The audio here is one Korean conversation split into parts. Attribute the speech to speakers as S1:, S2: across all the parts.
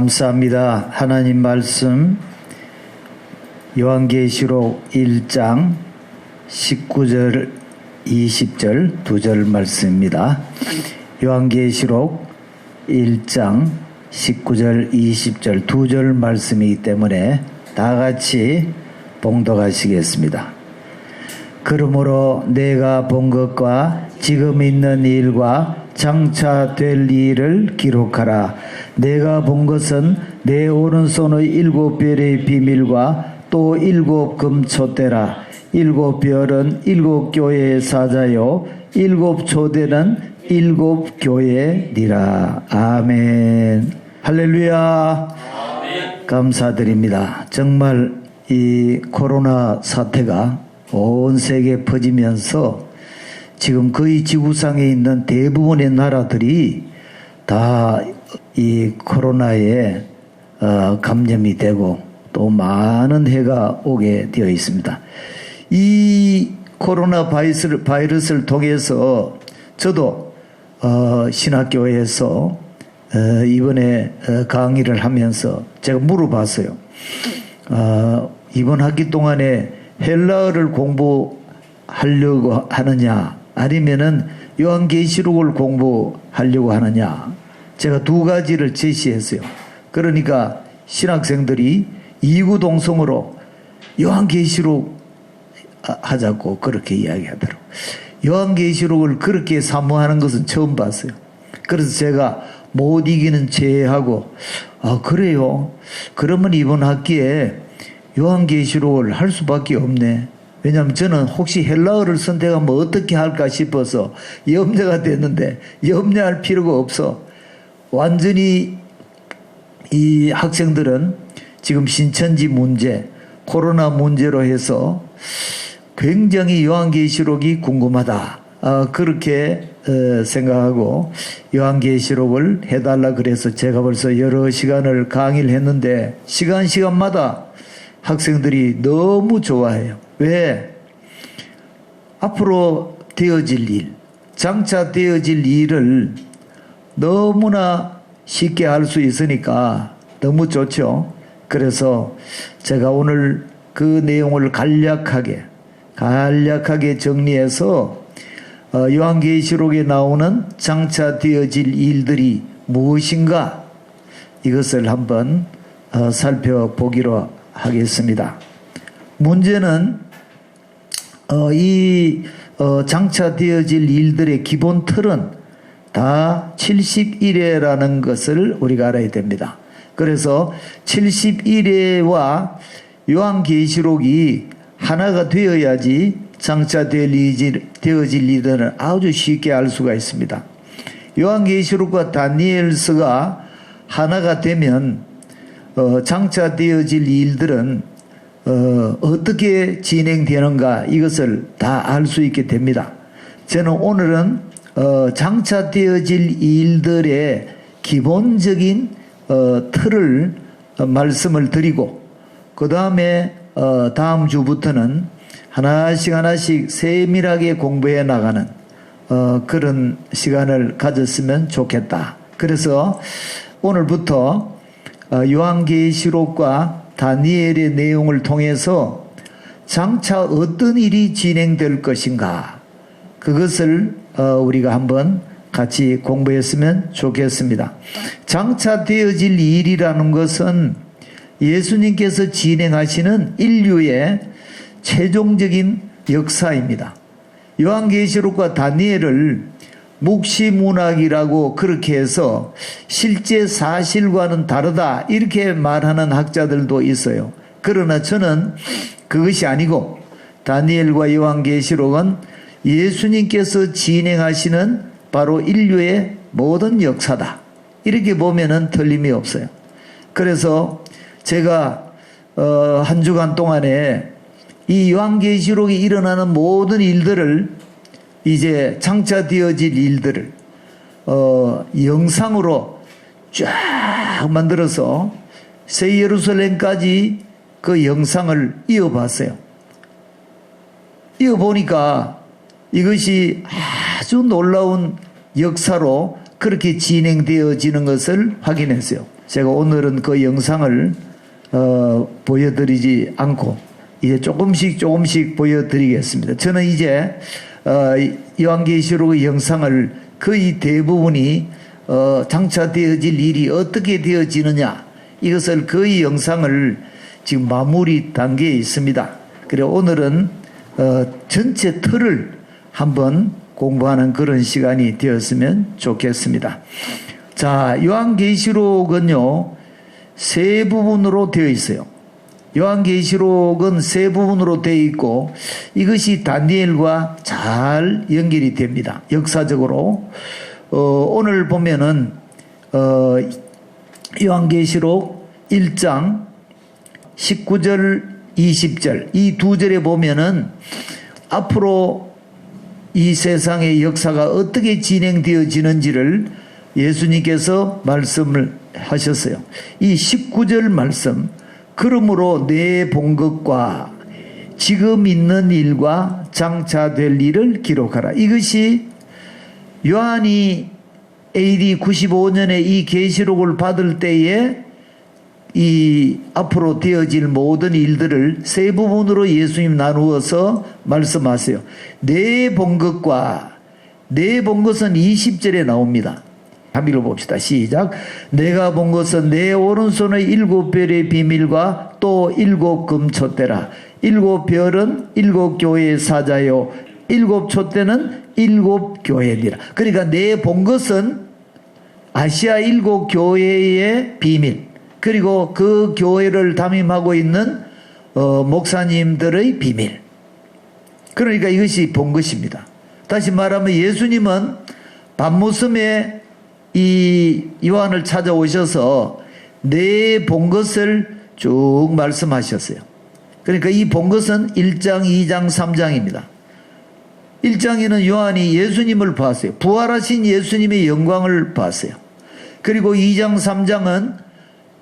S1: 감사합니다. 하나님 말씀 요한계시록 1장 19절 20절 2절 말씀입니다. 요한계시록 1장 19절 20절 2절 말씀이기 때문에 다 같이 봉독하시겠습니다. 그러므로 내가 본 것과 지금 있는 일과 장차 될 일을 기록하라. 내가 본 것은 내 오른손의 7별의 비밀과 또 7 금촛대라. 7 별은 7 교회의 사자요 7 초대는 7 교회니라. 아멘. 할렐루야. 아멘. 감사드립니다. 정말 이 코로나 사태가 온 세계에 퍼지면서 지금 거의 지구상에 있는 대부분의 나라들이 다 이 코로나에 감염이 되고 또 많은 해가 오게 되어 있습니다. 이 코로나 바이러스를 통해서 저도 신학교에서 이번에 강의를 하면서 제가 물어봤어요. 이번 학기 동안에 헬라어를 공부하려고 하느냐 아니면은 요한계시록을 공부하려고 하느냐, 제가 두 가지를 제시했어요. 그러니까 신학생들이 이구동성으로 요한계시록 하자고 그렇게 이야기하더라고요. 요한계시록을 그렇게 사모하는 것은 처음 봤어요. 그래서 제가 못 이기는 죄하고 그래요? 그러면 이번 학기에 요한계시록을 할 수밖에 없네. 왜냐하면 저는 혹시 헬라어를 선택하면 어떻게 할까 싶어서 염려가 됐는데 염려할 필요가 없어. 완전히 이 학생들은 지금 신천지 문제, 코로나 문제로 해서 굉장히 요한계시록이 궁금하다. 그렇게 생각하고 요한계시록을 해달라 그래서 제가 벌써 여러 시간을 강의를 했는데 시간마다 학생들이 너무 좋아해요. 왜? 앞으로 되어질 일, 장차 되어질 일을 너무나 쉽게 알 수 있으니까 너무 좋죠. 그래서 제가 오늘 그 내용을 간략하게 정리해서 요한계시록에 나오는 장차 되어질 일들이 무엇인가 이것을 한번 살펴보기로 하겠습니다. 문제는 이 장차 되어질 일들의 기본 틀은 다 71회라는 것을 우리가 알아야 됩니다. 그래서 71회와 요한계시록이 하나가 되어야지 장차 되어질 일들은 아주 쉽게 알 수가 있습니다. 요한계시록과 다니엘서가 하나가 되면 장차 되어질 일들은 어떻게 진행되는가 이것을 다 알 수 있게 됩니다. 저는 오늘은 장차 되어질 일들의 기본적인 틀을 말씀을 드리고 그 다음에 다음 주부터는 하나씩 세밀하게 공부해 나가는 그런 시간을 가졌으면 좋겠다. 그래서 오늘부터 요한계시록과 다니엘의 내용을 통해서 장차 어떤 일이 진행될 것인가 그것을 우리가 한번 같이 공부했으면 좋겠습니다. 장차 되어질 일이라는 것은 예수님께서 진행하시는 인류의 최종적인 역사입니다. 요한계시록과 다니엘을 묵시문학이라고 그렇게 해서 실제 사실과는 다르다 이렇게 말하는 학자들도 있어요. 그러나 저는 그것이 아니고 다니엘과 요한계시록은 예수님께서 진행하시는 바로 인류의 모든 역사다. 이렇게 보면은 틀림이 없어요. 그래서 제가 한 주간 동안에 이 요한계시록에 일어나는 모든 일들을 이제 장차 되어질 일들을 영상으로 쫙 만들어서 새 예루살렘까지 그 영상을 이어봤어요. 이어보니까 이것이 아주 놀라운 역사로 그렇게 진행되어지는 것을 확인했어요. 제가 오늘은 그 영상을 보여드리지 않고 이제 조금씩 보여드리겠습니다. 저는 이제 요한계시록 영상을 거의 대부분이 장차되어질 일이 어떻게 되어지느냐, 이것을 거의 영상을 지금 마무리 단계에 있습니다. 그래 오늘은 전체 틀을 한번 공부하는 그런 시간이 되었으면 좋겠습니다. 자, 요한계시록은요 세 부분으로 되어 있어요. 요한계시록은 세 부분으로 되어 있고 이것이 다니엘과 잘 연결이 됩니다. 역사적으로 오늘 보면은 요한계시록 1장 19절 20절 이 두 절에 보면은 앞으로 이 세상의 역사가 어떻게 진행되어지는지를 예수님께서 말씀을 하셨어요. 이 19절 말씀, 그러므로 내 본 것과 지금 있는 일과 장차 될 일을 기록하라. 이것이 요한이 AD 95년에 이 계시록을 받을 때에 이 앞으로 되어질 모든 일들을 세 부분으로 예수님 나누어서 말씀하세요. 내 본 것과, 내 본 것은 20절에 나옵니다. 한번 읽어봅시다. 시작. 내가 본 것은 내 오른손의 7별의 비밀과 또 7 금촛대라. 7 별은 7 교회의 사자요 7 촛대는 7 교회니라. 그러니까 내 본 것은 아시아 7 교회의 비밀, 그리고 그 교회를 담임하고 있는 목사님들의 비밀. 그러니까 이것이 본 것입니다. 다시 말하면 예수님은 밤모섬에 이 요한을 찾아오셔서 내 본 것을 쭉 말씀하셨어요. 그러니까 이 본 것은 1장, 2장, 3장입니다. 1장에는 요한이 예수님을 봤어요. 부활하신 예수님의 영광을 봤어요. 그리고 2장, 3장은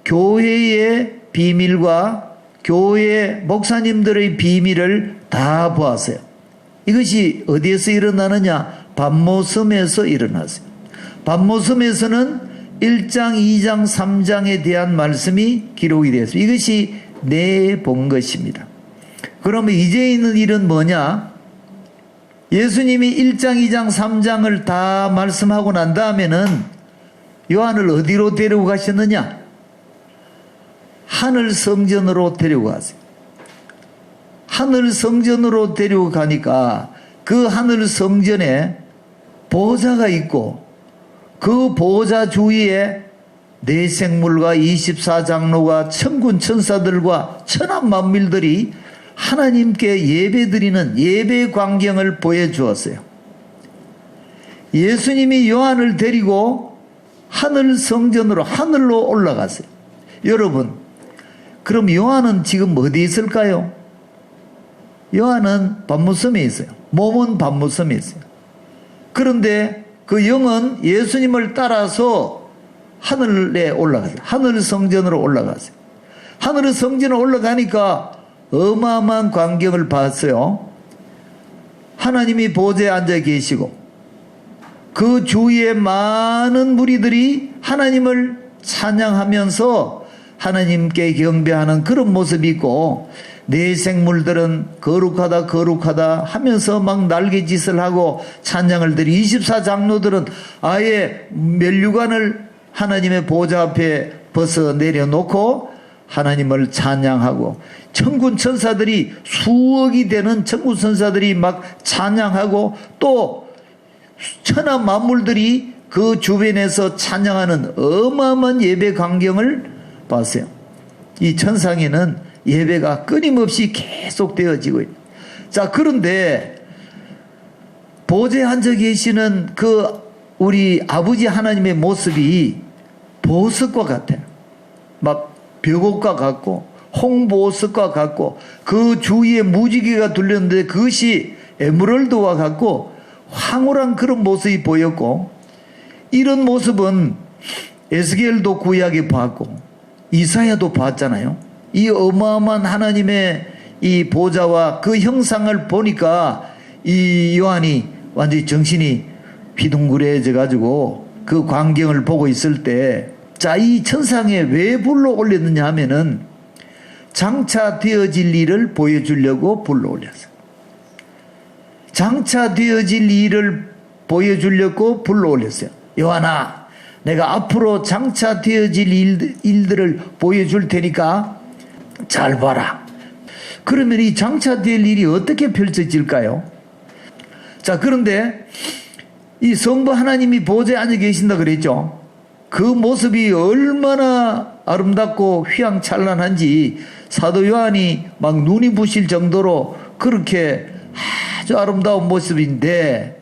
S1: 교회의 비밀과 교회 목사님들의 비밀을 다 보았어요. 이것이 어디에서 일어나느냐? 밤모섬에서 일어났어요. 밤모섬에서는 1장, 2장, 3장에 대한 말씀이 기록이 되었어요. 이것이 내 본 것입니다. 그러면 이제 있는 일은 뭐냐? 예수님이 1장, 2장, 3장을 다 말씀하고 난 다음에는 요한을 어디로 데리고 가셨느냐? 하늘 성전으로 데리고 갔어요. 하늘 성전으로 데리고 가니까 그 하늘 성전에 보좌가 있고 그 보좌 주위에 네 생물과 24장로가 천군 천사들과 천한 만밀들이 하나님께 예배드리는 예배 광경을 보여주었어요. 예수님이 요한을 데리고 하늘 성전으로 하늘로 올라갔어요. 여러분, 그럼 요한은 지금 어디에 있을까요? 요한은 밤모섬에 있어요. 몸은 밤모섬에 있어요. 그런데 그 영은 예수님을 따라서 하늘에 올라갔어요. 하늘 성전으로 올라갔어요. 하늘 성전으로 올라가니까 어마어마한 광경을 봤어요. 하나님이 보좌에 앉아 계시고 그 주위에 많은 무리들이 하나님을 찬양하면서 하나님께 경배하는 그런 모습이 있고 네 생물들은 거룩하다 거룩하다 하면서 막 날개짓을 하고 찬양을 드리 24장로들은 아예 면류관을 하나님의 보좌 앞에 벗어 내려놓고 하나님을 찬양하고 천군 천사들이 수억이 되는 천군 천사들이 막 찬양하고 또 천하 만물들이 그 주변에서 찬양하는 어마어마한 예배 광경을 봤어요. 이 천상에는 예배가 끊임없이 계속 되어지고 있다. 자, 그런데 보좌에 앉아 계시는 그 우리 아버지 하나님의 모습이 보석과 같아요. 막 벽옥과 같고 홍보석과 같고 그 주위에 무지개가 둘렸는데 그것이 에메랄드와 같고 황홀한 그런 모습이 보였고, 이런 모습은 에스겔도 구약에 봤고 이사야도 봤잖아요. 이 어마어마한 하나님의 이 보좌와 그 형상을 보니까 이 요한이 완전히 정신이 휘둥그레져 가지고 그 광경을 보고 있을 때, 자, 이 천상에 왜 불러 올렸느냐 하면은 장차 되어질 일을 보여주려고 불러 올렸어요. 장차 되어질 일을 보여주려고 불러 올렸어요. 요한아, 내가 앞으로 장차 되어질 일들을 보여줄 테니까 잘 봐라. 그러면 이 장차 될 일이 어떻게 펼쳐질까요? 자, 그런데 이 성부 하나님이 보좌에 앉아 계신다 그랬죠. 그 모습이 얼마나 아름답고 휘황찬란한지 사도 요한이 막 눈이 부실 정도로 그렇게 아주 아름다운 모습인데,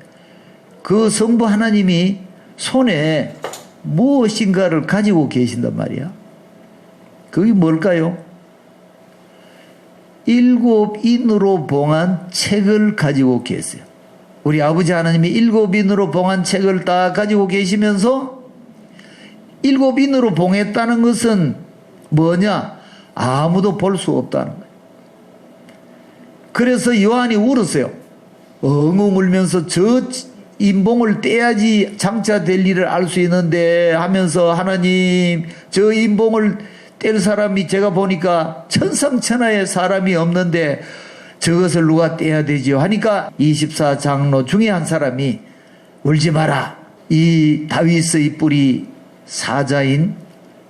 S1: 그 성부 하나님이 손에 무엇인가를 가지고 계신단 말이야. 그게 뭘까요? 7인으로 봉한 책을 가지고 계세요. 우리 아버지 하나님이 7인으로 봉한 책을 딱 가지고 계시면서 7인으로 봉했다는 것은 뭐냐? 아무도 볼 수 없다는 거예요. 그래서 요한이 울었어요. 엉엉 울면서 저 인봉을 떼야지 장차 될 일을 알 수 있는데 하면서, 하나님, 저 인봉을 뗄 사람이 제가 보니까 천상천하에 사람이 없는데 저것을 누가 떼야 되지요? 하니까 24장로 중에 한 사람이 울지 마라. 이 다윗의 뿔이 사자인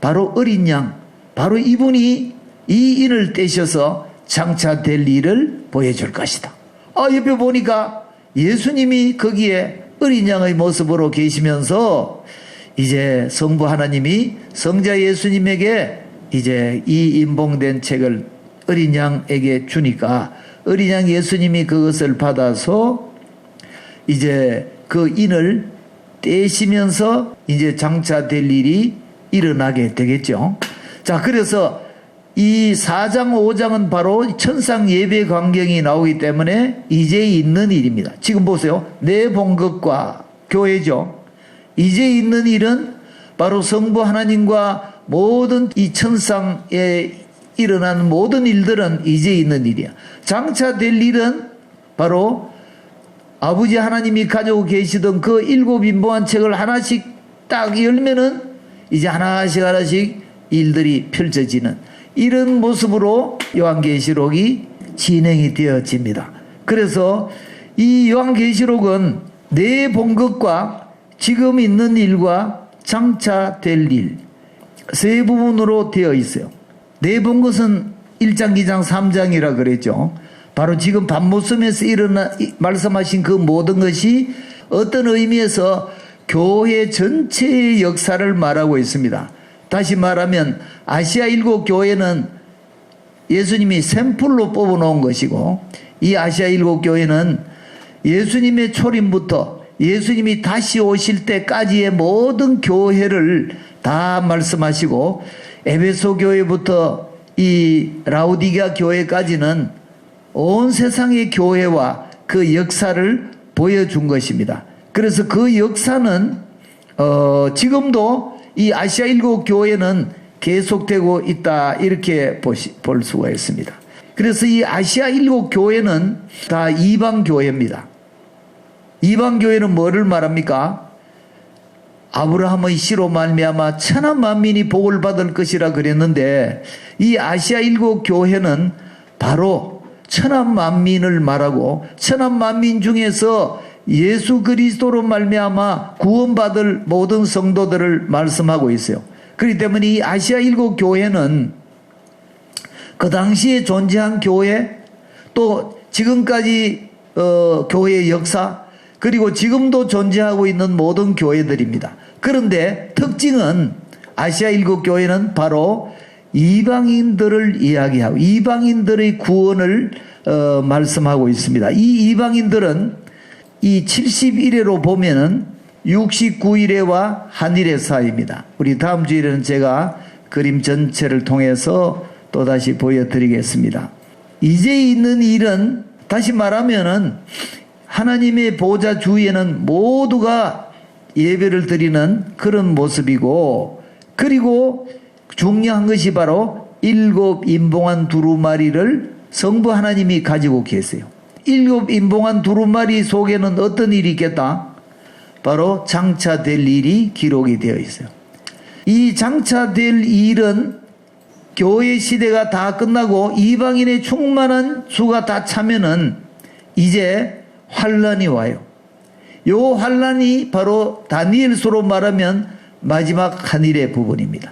S1: 바로 어린 양, 바로 이분이 이 인을 떼셔서 장차 될 일을 보여줄 것이다. 옆에 보니까 예수님이 거기에 어린 양의 모습으로 계시면서 이제 성부 하나님이 성자 예수님에게 이제 이 인봉된 책을 어린 양에게 주니까 어린 양 예수님이 그것을 받아서 이제 그 인을 떼시면서 이제 장차 될 일이 일어나게 되겠죠. 자, 그래서 이 4장 5장은 바로 천상 예배 광경이 나오기 때문에 이제 있는 일입니다. 지금 보세요. 내 본 것과 교회죠. 이제 있는 일은 바로 성부 하나님과 모든 이 천상에 일어나는 모든 일들은 이제 있는 일이야. 장차 될 일은 바로 아버지 하나님이 가지고 계시던 그 7인봉한 책을 하나씩 딱 열면은 이제 하나씩 일들이 펼쳐지는 이런 모습으로 요한계시록이 진행이 되어집니다. 그래서 이 요한계시록은 내 본 것과 지금 있는 일과 장차 될 일, 세 부분으로 되어 있어요. 내 본 것은 1장, 2장, 3장이라 그랬죠. 바로 지금 밤모섬에서 말씀하신 그 모든 것이 어떤 의미에서 교회 전체의 역사를 말하고 있습니다. 다시 말하면 아시아 7교회는 예수님이 샘플로 뽑아놓은 것이고, 이 아시아 7교회는 예수님의 초림부터 예수님이 다시 오실 때까지의 모든 교회를 다 말씀하시고, 에베소 교회부터 이 라우디게아 교회까지는 온 세상의 교회와 그 역사를 보여준 것입니다. 그래서 그 역사는 지금도 이 아시아 7교회는 계속되고 있다, 이렇게 볼 수가 있습니다. 그래서 이 아시아 7교회는 다 이방교회입니다. 이방교회는 뭐를 말합니까? 아브라함의 씨로 말미암아 천한 만민이 복을 받을 것이라 그랬는데, 이 아시아 7교회는 바로 천한 만민을 말하고, 천한 만민 중에서 예수 그리스도로 말미암아 구원받을 모든 성도들을 말씀하고 있어요. 그렇기 때문에 이 아시아 7교회는 그 당시에 존재한 교회, 또 지금까지 교회의 역사, 그리고 지금도 존재하고 있는 모든 교회들입니다. 그런데 특징은 아시아 7교회는 바로 이방인들을 이야기하고 이방인들의 구원을 말씀하고 있습니다. 이 이방인들은 이 71회로 보면은 69일회와 한일회 사이입니다. 우리 다음 주일에는 제가 그림 전체를 통해서 또다시 보여드리겠습니다. 이제 있는 일은 다시 말하면은 하나님의 보좌 주위에는 모두가 예배를 드리는 그런 모습이고, 그리고 중요한 것이 바로 7인봉한 두루마리를 성부 하나님이 가지고 계세요. 7인봉한 두루마리 속에는 어떤 일이 있겠다? 바로 장차될 일이 기록이 되어 있어요. 이 장차될 일은 교회 시대가 다 끝나고 이방인의 충만한 수가 다 차면은 이제 환란이 와요. 요 환란이 바로 다니엘서로 말하면 마지막 한일의 부분입니다.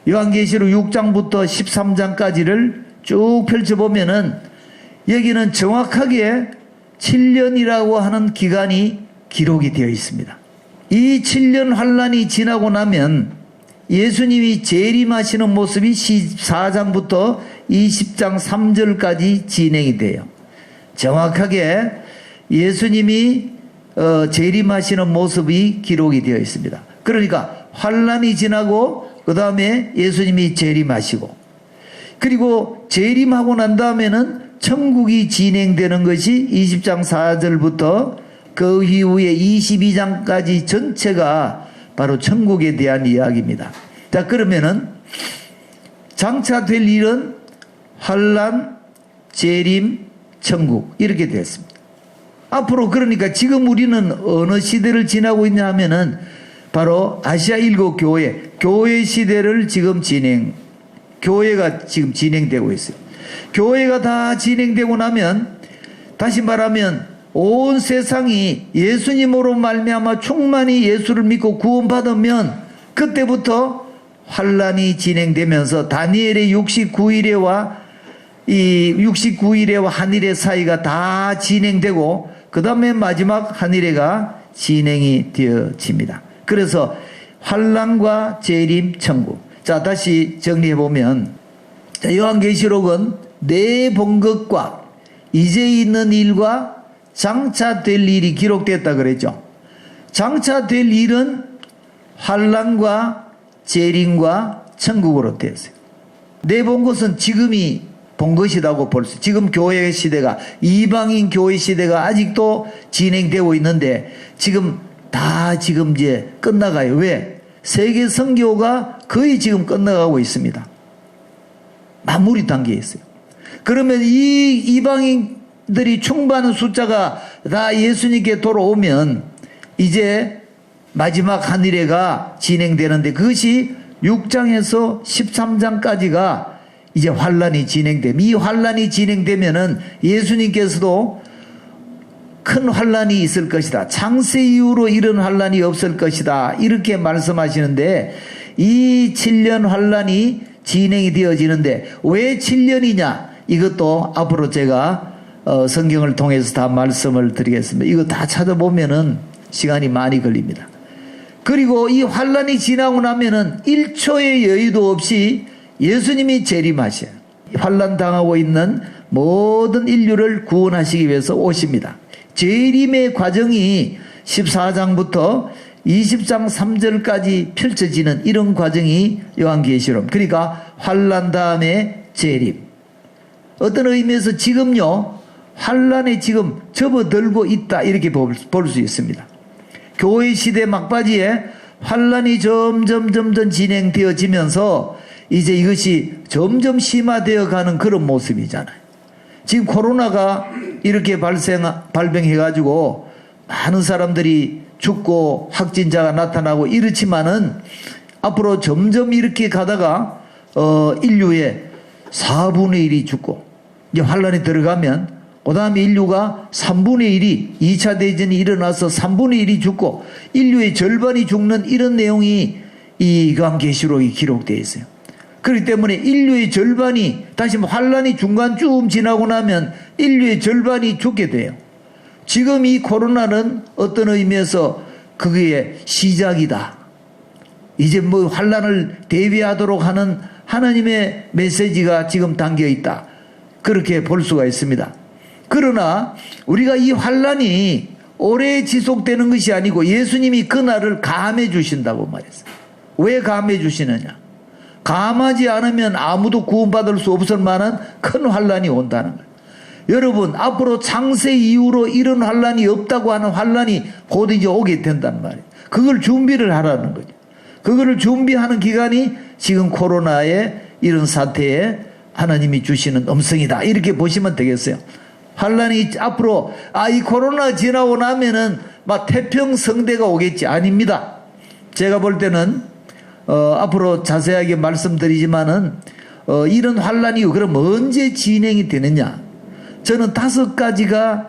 S1: 요한계시록 6장부터 13장까지를 쭉 펼쳐보면은 여기는 정확하게 7년이라고 하는 기간이 기록이 되어 있습니다. 이 7년 환란이 지나고 나면 예수님이 재림하시는 모습이 14장부터 20장 3절까지 진행이 돼요. 정확하게 예수님이 재림하시는 모습이 기록이 되어 있습니다. 그러니까 환란이 지나고 그 다음에 예수님이 재림하시고, 그리고 재림하고 난 다음에는 천국이 진행되는 것이 20장 4절부터 그 이후에 22장까지 전체가 바로 천국에 대한 이야기입니다. 자, 그러면은 장차 될 일은 환란, 재림, 천국 이렇게 됐습니다. 앞으로 그러니까 지금 우리는 어느 시대를 지나고 있냐 하면은 바로 아시아 일곱 교회 시대를 지금 교회가 지금 진행되고 있어요. 교회가 다 진행되고 나면 다시 말하면 온 세상이 예수님으로 말미암아 충만히 예수를 믿고 구원받으면 그때부터 환란이 진행되면서 다니엘의 69일에와 이 69일에와 한일의 사이가 다 진행되고 그 다음에 마지막 한일회가 진행이 되어집니다. 그래서 환란과 재림, 천국. 자, 다시 정리해보면 요한계시록은 내 본 것과 이제 있는 일과 장차 될 일이 기록됐다 그랬죠. 장차 될 일은 환란과 재림과 천국으로 되었어요. 내 본 것은 지금이 본 것이라고 볼 수. 지금 교회 시대가 이방인 교회 시대가 아직도 진행되고 있는데 지금 이제 끝나가요. 왜? 세계 선교가 거의 지금 끝나가고 있습니다. 마무리 단계에 있어요. 그러면 이 이방인들이 충분한 숫자가 다 예수님께 돌아오면 이제 마지막 한일회가 진행되는데 그것이 6장에서 13장까지가 이제 환란이 진행되면 이 환란이 진행되면은 예수님께서도 큰 환란이 있을 것이다. 창세 이후로 이런 환란이 없을 것이다. 이렇게 말씀하시는데 이 7년 환란이 진행이 되어지는데 왜 7년이냐? 이것도 앞으로 제가 성경을 통해서 다 말씀을 드리겠습니다. 이거 다 찾아보면은 시간이 많이 걸립니다. 그리고 이 환란이 지나고 나면은 1초의 여유도 없이 예수님이 재림하셔요. 환란 당하고 있는 모든 인류를 구원하시기 위해서 오십니다. 재림의 과정이 14장부터 20장 3절까지 펼쳐지는 이런 과정이 요한계시록. 그러니까 환란 다음에 재림. 어떤 의미에서 지금요 환란에 지금 접어들고 있다 이렇게 볼 수 있습니다. 교회 시대 막바지에 환란이 점점 진행되어지면서 이제 이것이 점점 심화되어 가는 그런 모습이잖아요. 지금 코로나가 이렇게 발병해가지고 많은 사람들이 죽고 확진자가 나타나고 이렇지만은 앞으로 점점 이렇게 가다가 인류의 4분의 1이 죽고 이제 환란이 들어가면 그 다음에 인류가 3분의 1이 2차 대전이 일어나서 3분의 1이 죽고 인류의 절반이 죽는 이런 내용이 이 요한계시록에 기록되어 있어요. 그렇기 때문에 인류의 절반이 다시 환란이 중간쯤 지나고 나면 인류의 절반이 죽게 돼요. 지금 이 코로나는 어떤 의미에서 그게 시작이다. 이제 뭐 환란을 대비하도록 하는 하나님의 메시지가 지금 담겨 있다. 그렇게 볼 수가 있습니다. 그러나 우리가 이 환란이 오래 지속되는 것이 아니고 예수님이 그날을 감해 주신다고 말했어요. 왜 감해 주시느냐? 감하지 않으면 아무도 구원받을 수 없을 만한 큰 환란이 온다는 거예요. 여러분 앞으로 창세 이후로 이런 환란이 없다고 하는 환란이 곧 이제 오게 된단 말이에요. 그걸 준비를 하라는 거죠. 그거를 준비하는 기간이 지금 코로나의 이런 사태에 하나님이 주시는 음성이다 이렇게 보시면 되겠어요. 환란이 앞으로 이 코로나 지나고 나면은 막 태평성대가 오겠지. 아닙니다. 제가 볼 때는 앞으로 자세하게 말씀드리지만은 이런 환란이 그럼 언제 진행이 되느냐? 저는 5가지가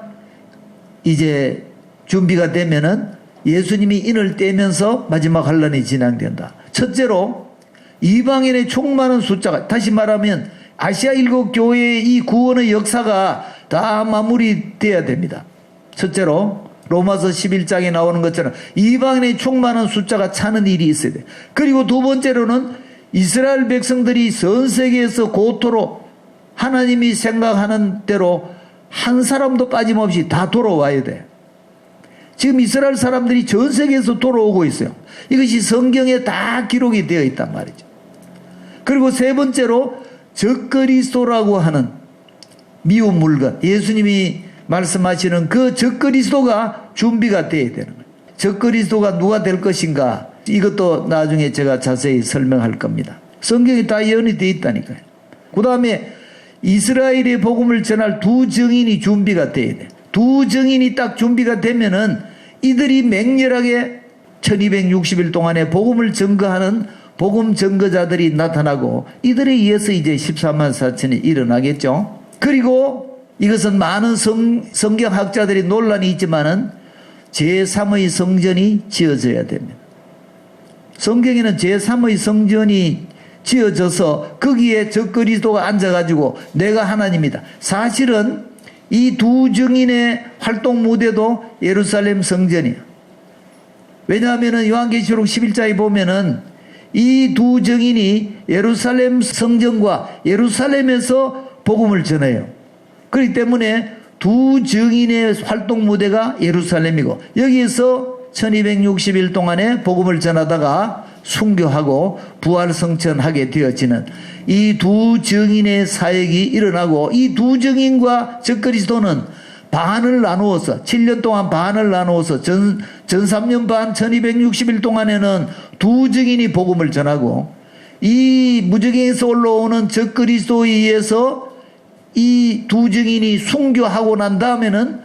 S1: 이제 준비가 되면은 예수님이 인을 떼면서 마지막 환란이 진행된다. 첫째로 이방인의 총많은 숫자가, 다시 말하면 아시아 7교회의 이 구원의 역사가 다 마무리돼야 됩니다. 첫째로 로마서 11장에 나오는 것처럼 이방인의 총많은 숫자가 차는 일이 있어야 돼. 그리고 두 번째로는 이스라엘 백성들이 전 세계에서 고토로 하나님이 생각하는 대로 한 사람도 빠짐없이 다 돌아와야 돼. 지금 이스라엘 사람들이 전 세계에서 돌아오고 있어요. 이것이 성경에 다 기록이 되어 있단 말이죠. 그리고 세 번째로 적그리스도라고 하는 미운 물건, 예수님이 말씀하시는 그 적그리스도가 준비가 되어야 되는 거예요. 적그리스도가 누가 될 것인가, 이것도 나중에 제가 자세히 설명할 겁니다. 성경이 다 예언이 되어 있다니까요. 그 다음에 이스라엘의 복음을 전할 두 증인이 준비가 되어야 돼. 두 증인이 딱 준비가 되면은 이들이 맹렬하게 1260일 동안에 복음을 증거하는 복음 증거자들이 나타나고 이들에 의해서 이제 14만 4천이 일어나겠죠. 그리고 이것은 많은 성경학자들이 논란이 있지만은 제3의 성전이 지어져야 됩니다. 성경에는 제3의 성전이 지어져서 거기에 적그리스도가 앉아가지고 내가 하나님이다. 사실은 이 두 증인의 활동 무대도 예루살렘 성전이에요. 왜냐하면 요한계시록 11장에 보면은 이 두 증인이 예루살렘 성전과 예루살렘에서 복음을 전해요. 그렇기 때문에 두 증인의 활동 무대가 예루살렘이고 여기에서 1260일 동안에 복음을 전하다가 순교하고 부활성천하게 되어지는 이 두 증인의 사역이 일어나고 이 두 증인과 적그리스도는 반을 나누어서 7년 동안 반을 나누어서 전 3년 반 1260일 동안에는 두 증인이 복음을 전하고 이 무저갱에서 올라오는 적그리스도에 의해서 이 두 증인이 순교하고 난 다음에는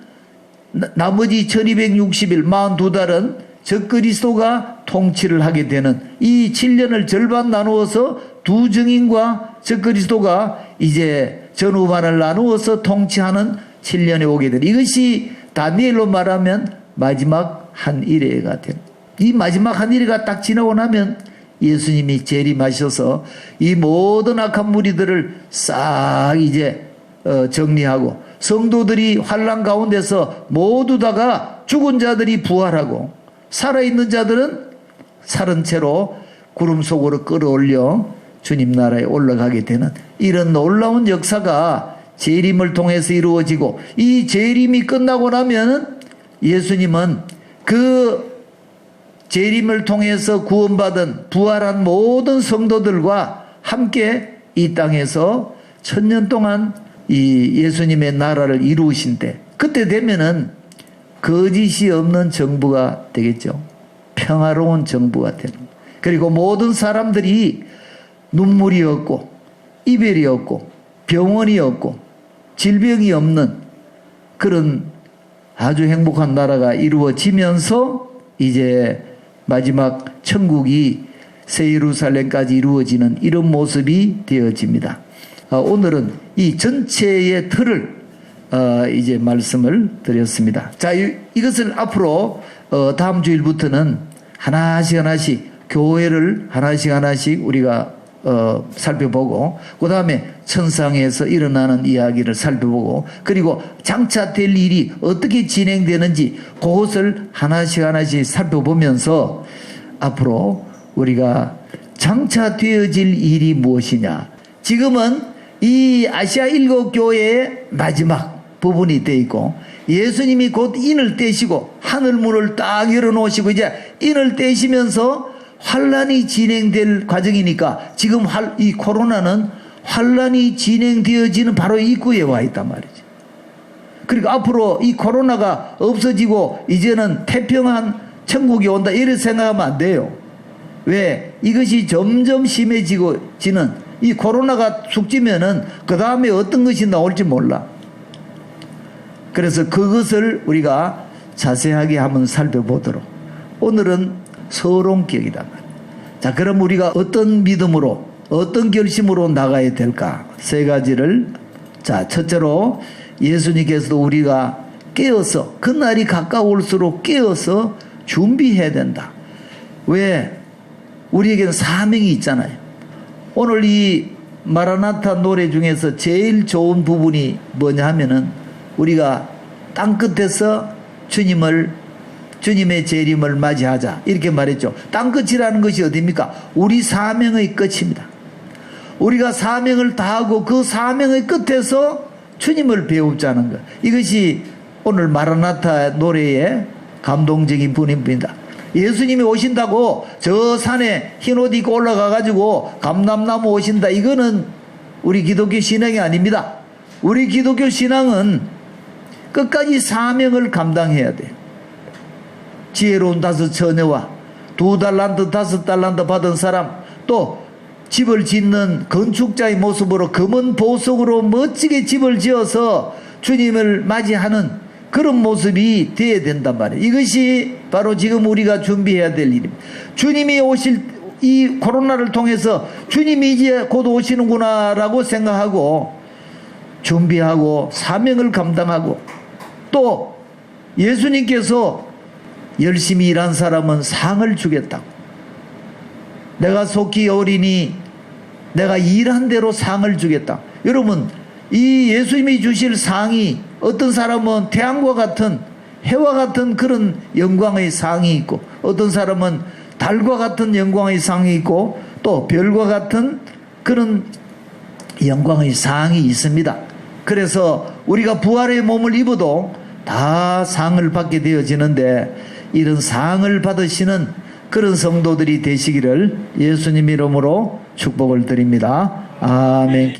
S1: 나머지 1260일 42달은 적그리스도가 통치를 하게 되는 이 7년을 절반 나누어서 두 증인과 적그리스도가 이제 전후반을 나누어서 통치하는 7년에 오게 되는 이것이 다니엘로 말하면 마지막 한 일회가 됩니다. 이 마지막 한 일회가 딱 지나고 나면 예수님이 재림하셔서 이 모든 악한 무리들을 싹 이제 정리하고 성도들이 환난 가운데서 모두 다가 죽은 자들이 부활하고 살아있는 자들은 살은 채로 구름 속으로 끌어올려 주님 나라에 올라가게 되는 이런 놀라운 역사가 재림을 통해서 이루어지고 이 재림이 끝나고 나면 예수님은 그 재림을 통해서 구원받은 부활한 모든 성도들과 함께 이 땅에서 1000년 동안 이 예수님의 나라를 이루신 때 그때 되면은 거짓이 없는 정부가 되겠죠. 평화로운 정부가 되는. 그리고 모든 사람들이 눈물이 없고 이별이 없고 병원이 없고 질병이 없는 그런 아주 행복한 나라가 이루어지면서 이제 마지막 천국이 새 예루살렘까지 이루어지는 이런 모습이 되어집니다. 오늘은 이 전체의 틀을 이제 말씀을 드렸습니다. 자, 이것을 앞으로 다음 주일부터는 하나씩 교회를 하나씩 우리가 살펴보고 그 다음에 천상에서 일어나는 이야기를 살펴보고 그리고 장차 될 일이 어떻게 진행되는지 그것을 하나씩 살펴보면서 앞으로 우리가 장차 되어질 일이 무엇이냐. 지금은 이 아시아 7교회의 마지막 부분이 되어 있고 예수님이 곧 인을 떼시고 하늘문을 딱 열어놓으시고 이제 인을 떼시면서 환란이 진행될 과정이니까 지금 이 코로나는 환란이 진행되어지는 바로 입구에 와 있단 말이죠. 그리고 앞으로 이 코로나가 없어지고 이제는 태평한 천국이 온다 이렇게 생각하면 안 돼요. 왜? 이것이 점점 심해지는 이 코로나가 숙지면은 그 다음에 어떤 것이 나올지 몰라. 그래서 그것을 우리가 자세하게 한번 살펴보도록. 오늘은 서론격이다. 자, 그럼 우리가 어떤 믿음으로, 어떤 결심으로 나가야 될까? 세 가지를. 자, 첫째로 예수님께서도 우리가 깨어서, 그날이 가까울수록 깨어서 준비해야 된다. 왜? 우리에게는 사명이 있잖아요. 오늘 이 마라나타 노래 중에서 제일 좋은 부분이 뭐냐 하면은 우리가 땅끝에서 주님의 재림을 맞이하자 이렇게 말했죠. 땅끝이라는 것이 어디입니까? 우리 사명의 끝입니다. 우리가 사명을 다하고 그 사명의 끝에서 주님을 배우자는 것. 이것이 오늘 마라나타 노래의 감동적인 부분입니다. 예수님이 오신다고 저 산에 흰 옷 입고 올라가 가지고 감람나무 오신다, 이거는 우리 기독교 신앙이 아닙니다. 우리 기독교 신앙은 끝까지 사명을 감당해야 돼요. 지혜로운 5 처녀와 2 달란트 5 달란트 받은 사람, 또 집을 짓는 건축자의 모습으로 금은 보석으로 멋지게 집을 지어서 주님을 맞이하는 그런 모습이 되어야 된단 말이에요. 이것이 바로 지금 우리가 준비해야 될 일입니다. 주님이 오실 이 코로나를 통해서 주님이 이제 곧 오시는구나 라고 생각하고 준비하고 사명을 감당하고, 또 예수님께서 열심히 일한 사람은 상을 주겠다고. 내가 속히 어리니 내가 일한 대로 상을 주겠다. 여러분, 이 예수님이 주실 상이 어떤 사람은 태양과 같은, 해와 같은 그런 영광의 상이 있고, 어떤 사람은 달과 같은 영광의 상이 있고, 또 별과 같은 그런 영광의 상이 있습니다. 그래서 우리가 부활의 몸을 입어도 다 상을 받게 되어지는데, 이런 상을 받으시는 그런 성도들이 되시기를 예수님 이름으로 축복을 드립니다. 아멘.